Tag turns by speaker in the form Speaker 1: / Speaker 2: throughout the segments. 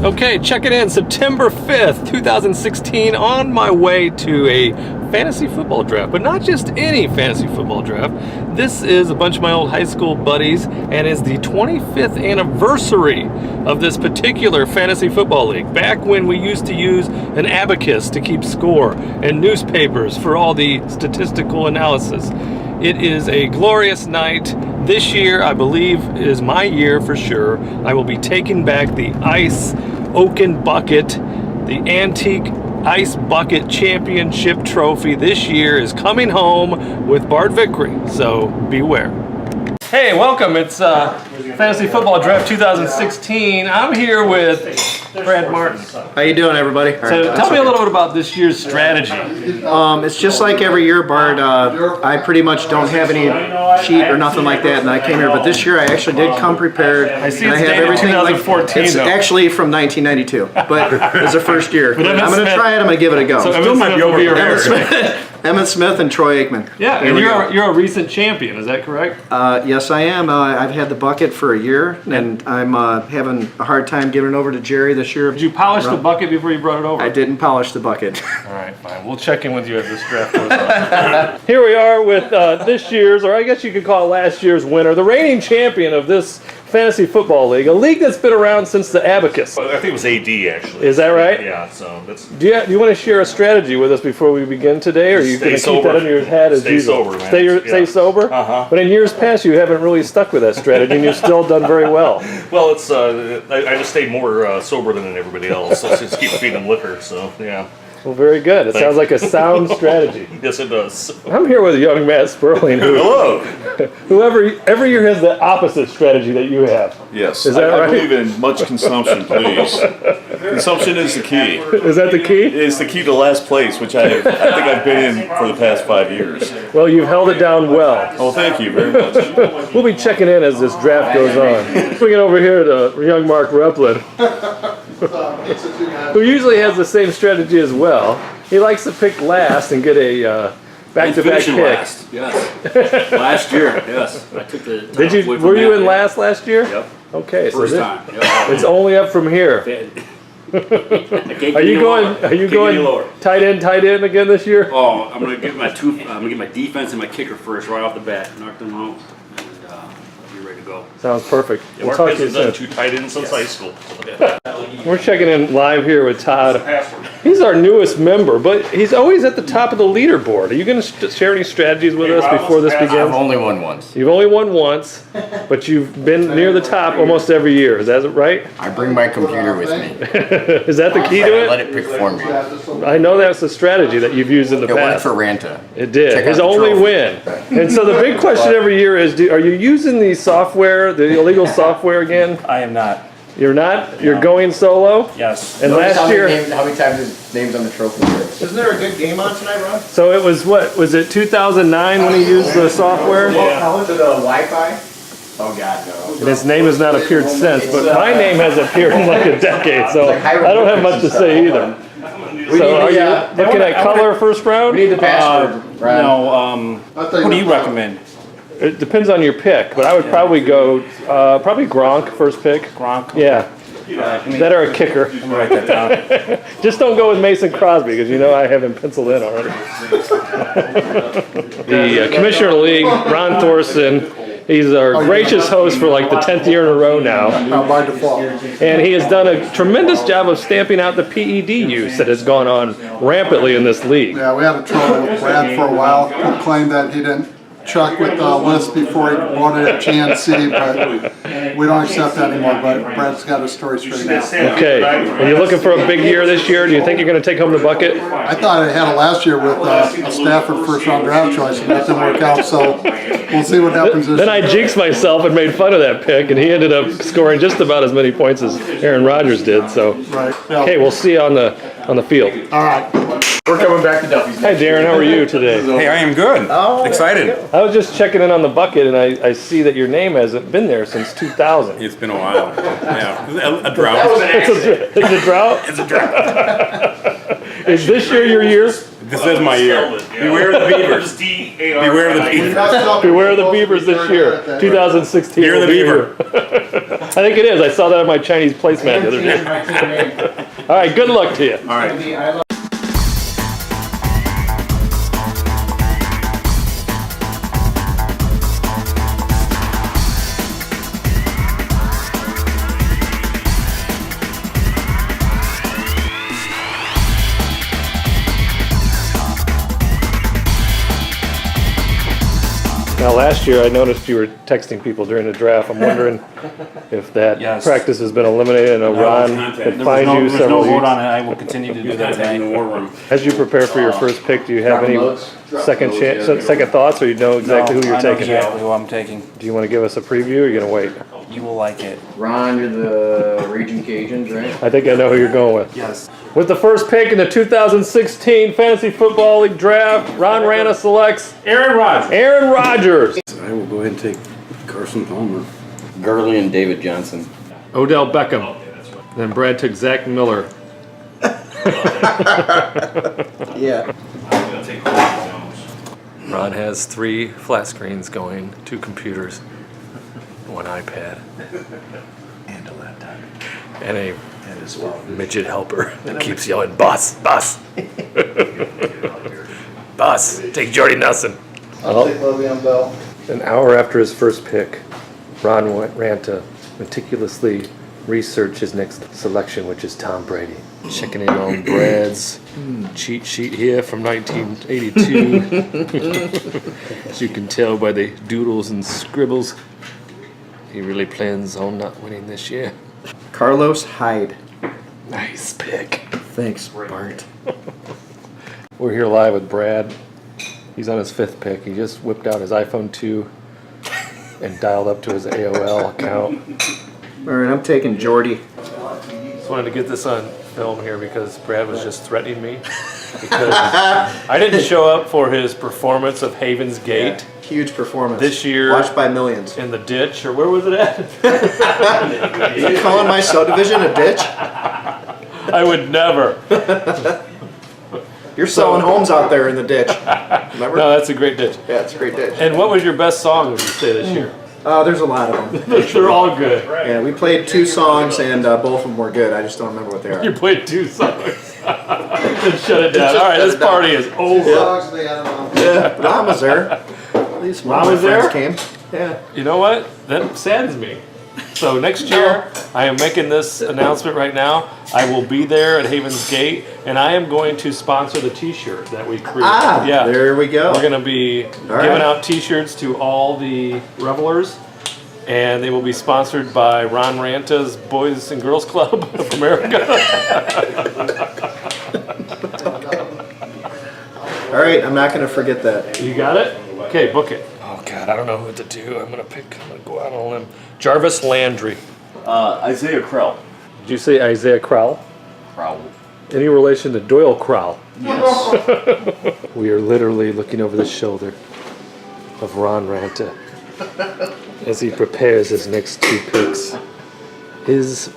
Speaker 1: Okay, check it in, September 5th, 2016, on my way to a fantasy football draft, but not just any fantasy football draft. This is a bunch of my old high school buddies and is the 25th anniversary of this particular fantasy football league. Back when we used to use an abacus to keep score and newspapers for all the statistical analysis. It is a glorious night. This year, I believe, is my year for sure. I will be taking back the Ice Oaken Bucket, the antique Ice Bucket Championship trophy. This year is coming home with Bart victory, so beware. Hey, welcome. It's Fantasy Football Draft 2016. I'm here with Brad Martin.
Speaker 2: How you doing, everybody?
Speaker 1: So tell me a little bit about this year's strategy.
Speaker 2: It's just like every year, Bart. I pretty much don't have any sheet or nothing like that, and I came here. But this year, I actually did come prepared.
Speaker 1: I see it's dated 2014.
Speaker 2: It's actually from 1992, but it's the first year. I'm going to try it. I'm going to give it a go.
Speaker 1: So
Speaker 2: Emmett Smith and Troy Aikman.
Speaker 1: Yeah, and you're a recent champion. Is that correct?
Speaker 2: Yes, I am. I've had the bucket for a year, and I'm having a hard time giving it over to Jerry this year.
Speaker 1: Did you polish the bucket before you brought it over?
Speaker 2: I didn't polish the bucket.
Speaker 1: All right, fine. We'll check in with you as this draft goes on. Here we are with this year's, or I guess you could call it last year's winner, the reigning champion of this fantasy football league, a league that's been around since the abacus.
Speaker 3: I think it was AD actually.
Speaker 1: Is that right?
Speaker 3: Yeah. So that's.
Speaker 1: Do you want to share a strategy with us before we begin today, or are you going to keep that in your head as usual?
Speaker 3: Stay sober, man.
Speaker 1: Stay sober. But in years past, you haven't really stuck with that strategy, and you've still done very well.
Speaker 3: Well, it's I just stayed more sober than everybody else. So just keep feeding liquor. So yeah.
Speaker 1: Well, very good. It sounds like a sound strategy.
Speaker 3: Yes, it does.
Speaker 1: I'm here with young Matt Sperling, who every year has the opposite strategy that you have.
Speaker 4: Yes.
Speaker 1: Is that right?
Speaker 4: I believe in much consumption, please. Consumption is the key.
Speaker 1: Is that the key?
Speaker 4: It's the key to last place, which I think I've been in for the past 5 years.
Speaker 1: Well, you've held it down well.
Speaker 4: Oh, thank you very much.
Speaker 1: We'll be checking in as this draft goes on. Bring it over here to young Mark Replin, who usually has the same strategy as well. He likes to pick last and get a back-to-back pick.
Speaker 5: Last, yes. Last year, yes. I took the.
Speaker 1: Were you in last last year?
Speaker 5: Yep.
Speaker 1: Okay,
Speaker 5: First time. Yep.
Speaker 1: It's only up from here. Are you going tight end again this year?
Speaker 5: Oh, I'm gonna get my defense and my kicker first right off the bat. Knock them out, and I'll be ready to go.
Speaker 1: Sounds perfect.
Speaker 3: Yeah, Mark hasn't done 2 tight ends since high school.
Speaker 1: We're checking in live here with Todd. He's our newest member, but he's always at the top of the leaderboard. Are you going to share any strategies with us before this begins?
Speaker 6: I've only won once.
Speaker 1: You've only won once, but you've been near the top almost every year. Is that right?
Speaker 6: I bring my computer with me.
Speaker 1: Is that the key to
Speaker 6: I let
Speaker 1: it?
Speaker 6: it pick for me.
Speaker 1: I know that's a strategy that you've used in the
Speaker 6: It went
Speaker 1: past.
Speaker 6: for Ranta.
Speaker 1: It did.
Speaker 6: Check
Speaker 1: His
Speaker 6: out the
Speaker 1: only
Speaker 6: trophy.
Speaker 1: win. And so the big question every year is, are you using the software, the illegal software again?
Speaker 7: I am not.
Speaker 1: You're not? You're going solo?
Speaker 7: Yes.
Speaker 1: And
Speaker 6: Notice
Speaker 1: last year,
Speaker 6: how many times his name's on the trophy list?
Speaker 2: Isn't there a good game on tonight, Ron?
Speaker 1: so it was what? Was it 2009 when he used the software?
Speaker 6: To the Wi-Fi? Oh God, no.
Speaker 1: And his name has not appeared since, but my name has appeared in like a decade, so I don't have much to say either. So are you looking at color first round?
Speaker 6: We need the password, Ron.
Speaker 7: No, what do you recommend?
Speaker 1: It depends on your pick, but I would probably go, probably Gronk first pick.
Speaker 7: Gronk?
Speaker 1: Yeah. That or a kicker.
Speaker 7: Let me write that down.
Speaker 1: Just don't go with Mason Crosby, because you know I have him penciled in already. The Commissioner of the League, Ron Thorson, he's our gracious host for like the 10th year in a row now.
Speaker 8: By default.
Speaker 1: And he has done a tremendous job of stamping out the PED use that has gone on rampantly in this league.
Speaker 8: Yeah, we had a trouble with Brad for a while, who claimed that he didn't check with the list before he bought it at GNC, but we don't accept that anymore, but Brad's got his story straight now.
Speaker 1: Okay, are you looking for a big year this year? Do you think you're going to take home the bucket?
Speaker 8: I thought I had it last year with a Stafford first-round draft choice, and that didn't work out, so we'll see what happens this year.
Speaker 1: Then I jinxed myself and made fun of that pick, and he ended up scoring just about as many points as Aaron Rodgers did. So,
Speaker 8: Right. Yeah.
Speaker 1: okay, we'll see you on the field.
Speaker 8: All right.
Speaker 6: We're coming back to Duffy's.
Speaker 1: Hi, Darren. How are you today?
Speaker 7: Hey, I am good. Excited.
Speaker 1: I was just checking in on the bucket, and I see that your name hasn't been there since 2000.
Speaker 7: It's been a while. Yeah, a drought.
Speaker 1: It's a drought?
Speaker 7: It's a drought.
Speaker 1: Is this your year?
Speaker 7: This is my year. Beware the beavers. Beware the beavers.
Speaker 1: Beware the Beavers this year, 2016.
Speaker 7: Beware the
Speaker 1: will be
Speaker 7: beaver.
Speaker 1: here. think it is. I saw that on my Chinese placemat the other day. All right, good luck to you.
Speaker 5: All right.
Speaker 1: Now, last year I noticed you were texting people during the draft. I'm wondering if that practice has been eliminated. I know Ron had fined you several
Speaker 5: There's no vote
Speaker 1: weeks.
Speaker 5: on it. I will continue to do that tonight in the war room.
Speaker 1: As you prepare for your first pick, do you have any second thoughts, or you know exactly who you're taking?
Speaker 9: Exactly who I'm taking.
Speaker 1: Do you want to give us a preview, or are you going to wait?
Speaker 9: You will like it.
Speaker 6: Ron, you're the Raging Cajuns, right?
Speaker 1: I think I know who you're going with.
Speaker 9: Yes.
Speaker 1: With the first pick in the 2016 Fantasy Football League Draft, Ron Rana selects
Speaker 5: Aaron Rodgers.
Speaker 1: Aaron Rodgers.
Speaker 7: I will go ahead and take Carson Palmer.
Speaker 6: Gurley and David Johnson.
Speaker 1: Odell Beckham. Then Brad took Zach Miller.
Speaker 2: Yeah.
Speaker 1: Ron has 3 flat screens going, 2 computers, 1 iPad,
Speaker 6: And a laptop.
Speaker 1: and a midget helper that keeps yelling, "Boss, boss, boss, take Jordy Nelson."
Speaker 2: I'll take Le'Veon Bell.
Speaker 1: An hour after his first pick, Ron ran to meticulously research his next selection, which is Tom Brady. Checking in on Brad's cheat sheet here from 1982. As you can tell by the doodles and scribbles, he really plans on not winning this year.
Speaker 2: Carlos Hyde.
Speaker 1: Nice pick.
Speaker 2: Thanks, Bart.
Speaker 1: We're here live with Brad. He's on his 5th pick. He just whipped out his iPhone 2 and dialed up to his AOL account.
Speaker 2: All right, I'm taking Jordy.
Speaker 1: Just wanted to get this on film here because Brad was just threatening me because I didn't show up for his performance of Haven's Gate
Speaker 2: Huge performance.
Speaker 1: this year
Speaker 2: Watched by millions.
Speaker 1: in the ditch, or where was it at?
Speaker 2: Are you calling my subdivision a ditch?
Speaker 1: I would never.
Speaker 2: You're selling homes out there in the ditch. Remember?
Speaker 1: No, that's a great ditch.
Speaker 2: Yeah, it's a great ditch.
Speaker 1: And what was your best song, would you say, this year?
Speaker 2: There's a lot of them.
Speaker 1: They're all good.
Speaker 2: Yeah, we played 2 songs and both of them were good. I just don't remember what they
Speaker 1: You
Speaker 2: are.
Speaker 1: played 2 songs. Then shut it down. All right, this party is over.
Speaker 2: Yeah, Ron was there. At least one
Speaker 1: Ron
Speaker 2: of
Speaker 1: was
Speaker 2: my
Speaker 1: there?
Speaker 2: friends came. Yeah.
Speaker 1: You know what? That saddens me. So next year, I am making this announcement right now. I will be there at Haven's Gate, and I am going to sponsor the T-shirt that we created. Yeah,
Speaker 2: There we go.
Speaker 1: we're going to be giving out T-shirts to all the revelers, and they will be sponsored by Ron Ranta's Boys and Girls Club of America.
Speaker 2: All right, I'm not going to forget that.
Speaker 1: You got it? Okay, book it. Oh God, I don't know what to do. I'm gonna go out on a limb. Jarvis Landry.
Speaker 4: Isaiah Crowell.
Speaker 1: Did you say Isaiah Crowell?
Speaker 4: Crowell.
Speaker 1: Any relation to Doyle Crowell? Yes. We are literally looking over the shoulder of Ron Ranta as he prepares his next 2 picks. His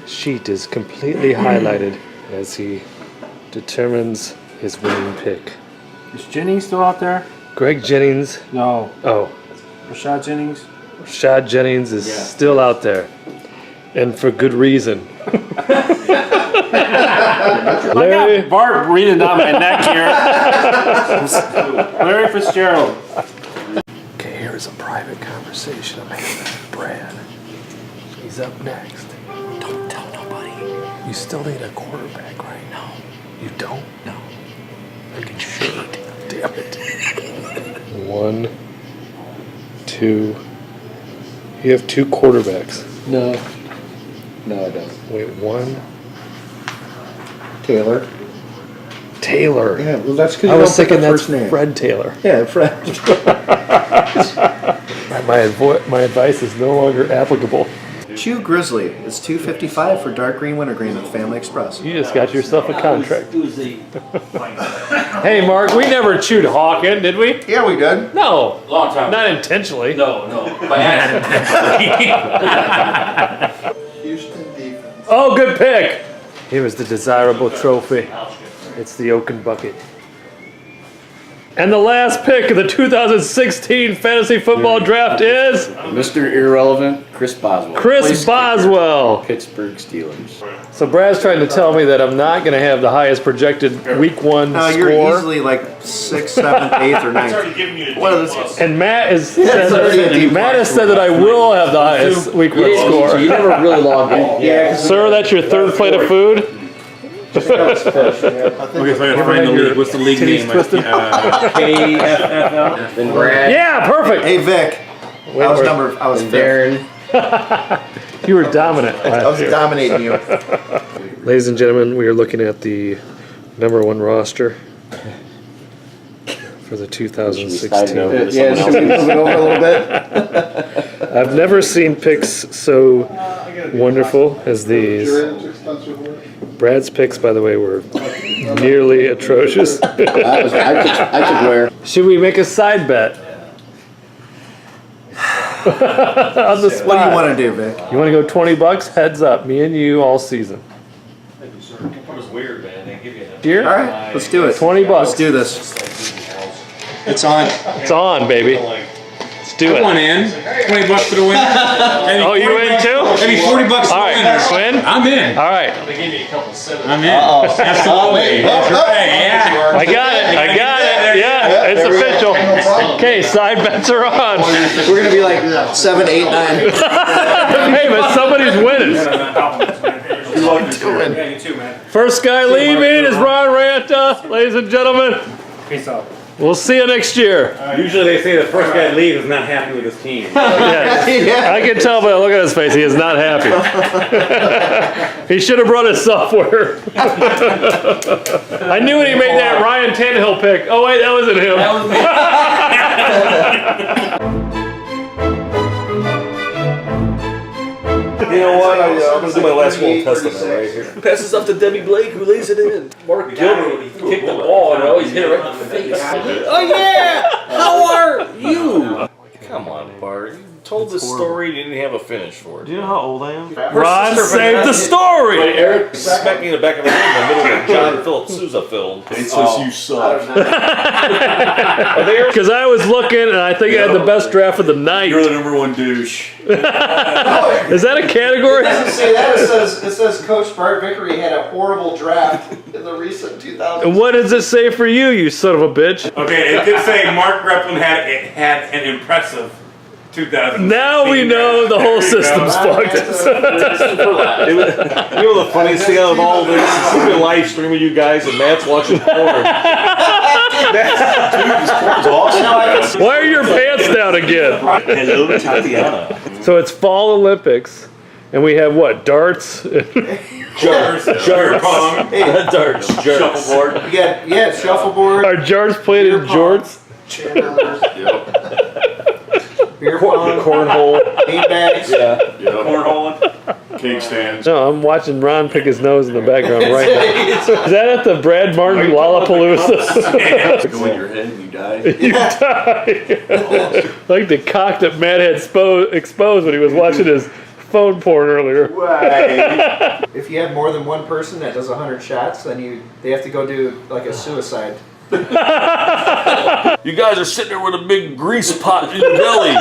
Speaker 1: sheet is completely highlighted as he determines his winning pick.
Speaker 5: Is Jennings still out there?
Speaker 1: Greg Jennings.
Speaker 5: No.
Speaker 1: Oh,
Speaker 5: Rashad Jennings?
Speaker 1: Rashad Jennings is still out there, and for good reason. Larry,
Speaker 5: Bart breathing down my neck here. Larry Fitzgerald.
Speaker 1: okay, here's a private conversation I'm having with Brad. He's up next. Don't tell nobody. You still need a quarterback right now. You don't? No. Making sure. Damn it. 1, 2. You have 2 quarterbacks.
Speaker 2: No. No, I don't.
Speaker 1: Wait, 1.
Speaker 2: Taylor.
Speaker 1: Taylor.
Speaker 2: Yeah, well, that's because
Speaker 1: I
Speaker 2: you
Speaker 1: was
Speaker 2: don't pick
Speaker 1: thinking
Speaker 2: the
Speaker 1: that's
Speaker 2: first name.
Speaker 1: Fred Taylor.
Speaker 2: Yeah, Fred.
Speaker 1: My advice is no longer applicable.
Speaker 2: Chew Grizzly is $2.55 for dark green wintergreen at Family Express.
Speaker 1: You just got yourself a contract. Hey, Mark, we never chewed Hawken, did we?
Speaker 2: Yeah, we did.
Speaker 1: No.
Speaker 5: Long time.
Speaker 1: Not intentionally.
Speaker 5: No. By accident.
Speaker 8: Houston defense.
Speaker 1: Oh, good pick. Here is the desirable trophy. It's the Oaken Bucket. And the last pick of the 2016 fantasy football draft is
Speaker 6: Mr. Irrelevant, Chris Boswell.
Speaker 1: Chris Boswell.
Speaker 6: Pittsburgh Steelers.
Speaker 1: So Brad's trying to tell me that I'm not going to have the highest projected week 1
Speaker 2: No,
Speaker 1: score.
Speaker 2: you're easily like 6th, 7th, 8th, or 9th. What are those?
Speaker 1: And Matt has said,
Speaker 2: already a
Speaker 1: Matt has said that I will have the highest week 1 score.
Speaker 6: You never really log in.
Speaker 2: Yeah,
Speaker 1: Sir, that's your third plate of food?
Speaker 7: Okay, so I gotta find the league. What's the league name? KFFL?
Speaker 6: Then Brad.
Speaker 1: Yeah, perfect.
Speaker 2: Hey Vic, I was
Speaker 6: And
Speaker 2: fifth.
Speaker 6: Darren.
Speaker 1: You were dominant
Speaker 2: I
Speaker 1: last
Speaker 2: was
Speaker 1: year.
Speaker 2: dominating you.
Speaker 1: Ladies and gentlemen, we are looking at the number 1 roster for the 2016.
Speaker 2: Yeah, should we move it over a little bit?
Speaker 1: I've never seen picks so wonderful as these. Brad's picks, by the way, were nearly atrocious.
Speaker 6: I could wear.
Speaker 1: Should we make a side bet? On the spot.
Speaker 2: What do you want to do, Vic?
Speaker 1: You want to go $20? Heads up, me and you all season.
Speaker 3: That was weird, man. They give you that.
Speaker 1: Here?
Speaker 2: All right, let's do it.
Speaker 1: $20.
Speaker 2: Let's do this. It's on.
Speaker 1: It's on, baby. Let's do it.
Speaker 7: One in. $20 for the win.
Speaker 1: Oh, you in too?
Speaker 7: Maybe $40 for
Speaker 1: All
Speaker 7: the
Speaker 1: right,
Speaker 7: winner.
Speaker 1: Swin.
Speaker 7: I'm in.
Speaker 1: All right,
Speaker 3: They gave me a couple sevens.
Speaker 7: I'm in. Absolutely. That's right. Yeah.
Speaker 1: I got it. I got it. Yeah, it's official. Okay, side bets are on.
Speaker 2: We're gonna be like 7, 8, 9.
Speaker 1: Hey, but somebody's winning.
Speaker 5: Yeah, you too, man.
Speaker 1: First guy leaving is Ron Ranta, ladies and gentlemen.
Speaker 5: Peace out.
Speaker 1: We'll see you next year.
Speaker 7: Usually they say the first guy to leave is not happy with his team.
Speaker 1: Yeah,
Speaker 2: Yeah.
Speaker 1: I can tell by the look at his face, he is not happy. He should have brought his software. I knew when he made that Ryan Tannehill pick. Oh wait, that wasn't him.
Speaker 3: You know what? I'm gonna do my last little testament right here. Pass this off to Debbie Blake, who lays it in. Mark Gilbert kicked the ball and always hit it right in the face. Oh yeah! How are you? Come on, Bart. You told this story and you didn't have a finish for it.
Speaker 1: Do you know how old I am? Ron saved the story.
Speaker 3: Eric smacking in the back of the head in the middle of a John Philip Sousa film.
Speaker 4: It says you suck.
Speaker 1: Because I was looking and I think I had the best draft of the night.
Speaker 4: You're the #1 douche.
Speaker 1: Is that a category?
Speaker 2: It doesn't say that. It says Coach Bart Vickery had a horrible draft in the recent 2000s.
Speaker 1: And what does it say for you, you son of a bitch?
Speaker 7: Okay, it did say Mark Replin had an impressive 2000.
Speaker 1: Now we know the whole system's fucked.
Speaker 3: You know the funniest thing out of all this is he's been live streaming you guys and Matt's watching porn.
Speaker 1: Why are your pants down again?
Speaker 3: Hello, Tatiana.
Speaker 1: So it's Fall Olympics, and we have what? Darts?
Speaker 3: Darts. Darts. Shuffleboard.
Speaker 2: Yeah, shuffleboard.
Speaker 1: Are jarts played in jorts?
Speaker 2: Beer pong,
Speaker 3: Cornhole.
Speaker 2: beanbags.
Speaker 3: Yeah.
Speaker 7: Cornholing.
Speaker 4: Cake stands.
Speaker 1: No, I'm watching Ron pick his nose in the background right now. Is that at the Brad Martin Lollapalooza?
Speaker 4: Go in your head and you die.
Speaker 1: You die. Like the cock that Matt had exposed when he was watching his phone porn earlier.
Speaker 2: If you have more than one person that does 100 shots, then they have to go do like a suicide.
Speaker 3: You guys are sitting there with a big grease pot in your belly.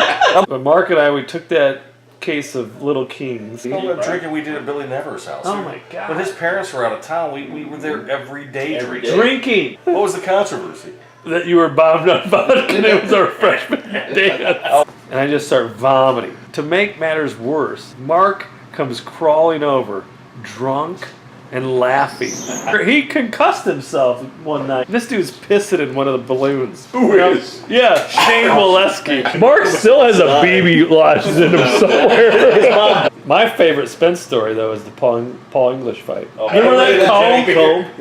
Speaker 1: But Mark and I, we took that case of Little Kings.
Speaker 3: All that drinking we did at Billy Never's house.
Speaker 1: Oh my God.
Speaker 3: When his parents were out of town, we were there every day drinking.
Speaker 1: Drinking!
Speaker 3: What was the controversy?
Speaker 1: That you were bombed on vodka and it was our freshman dance. And I just start vomiting. To make matters worse, Mark comes crawling over, drunk and laughing. He concussed himself one night. This dude's pissing in one of the balloons.
Speaker 4: Who is?
Speaker 1: Yeah, Shane Molesky. Mark still has a BB lodged in him somewhere. My favorite Spence story, though, is the Paul English fight. Remember that comb?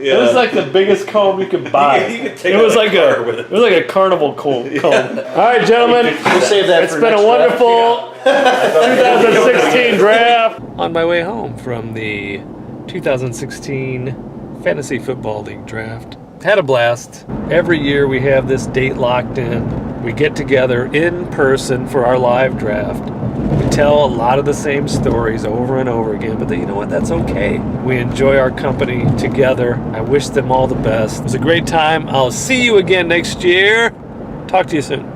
Speaker 3: Yeah.
Speaker 1: It was like the biggest comb you could buy.
Speaker 3: You could take
Speaker 1: It was
Speaker 3: it
Speaker 1: like
Speaker 3: car with it.
Speaker 1: it was like a carnival comb. All right, gentlemen.
Speaker 2: We'll save that
Speaker 1: It's
Speaker 2: for
Speaker 1: been a
Speaker 2: next
Speaker 1: wonderful 2016 draft. On my way home from the 2016 Fantasy Football League draft. Had a blast. Every year we have this date locked in. We get together in person for our live draft. We tell a lot of the same stories over and over again, but you know what? That's okay. We enjoy our company together. I wish them all the best. It was a great time. I'll see you again next year. Talk to you soon.